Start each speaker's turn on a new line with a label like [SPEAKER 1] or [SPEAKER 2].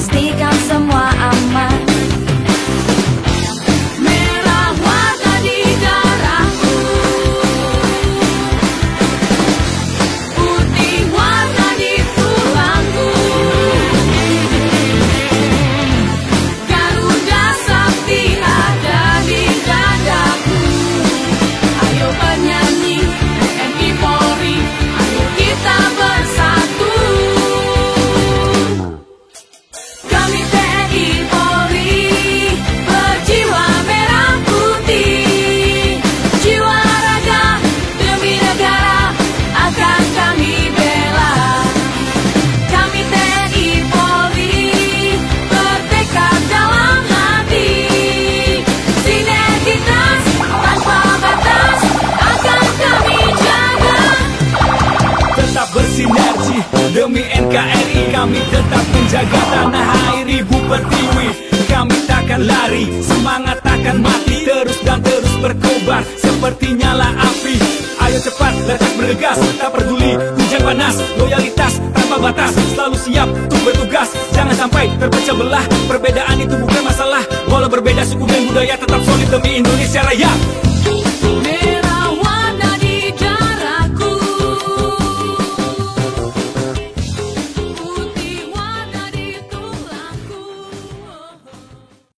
[SPEAKER 1] pastikan semua aman. Merah warna di darahku, putih warna di tulangku, Garuda Sakti ada di dadaku. Ayo penyanyi TNI Polri, ayo kita bersatu. Kami TNI Polri berjiwa merah putih, jiwa raga demi negara akan kami bela. Kami TNI Polri bertekad dalam hati, sinergitas tanpa batas akan kami jaga.
[SPEAKER 2] Tetap bersinergi demi NKRI, kami tetap menjaga tanah air ibu pertiwi. Kami takkan lari, semangat takkan mati, terus dan terus berkobar seperti nyala api. Ayo cepat, lekas bergegas, tak peduli hujan panas, loyalitas tanpa batas, selalu siap untuk bertugas. Jangan sampai terpecah belah, perbedaan itu bukan masalah. Walau berbeda suku dan budaya, tetap solid demi Indonesia Raya.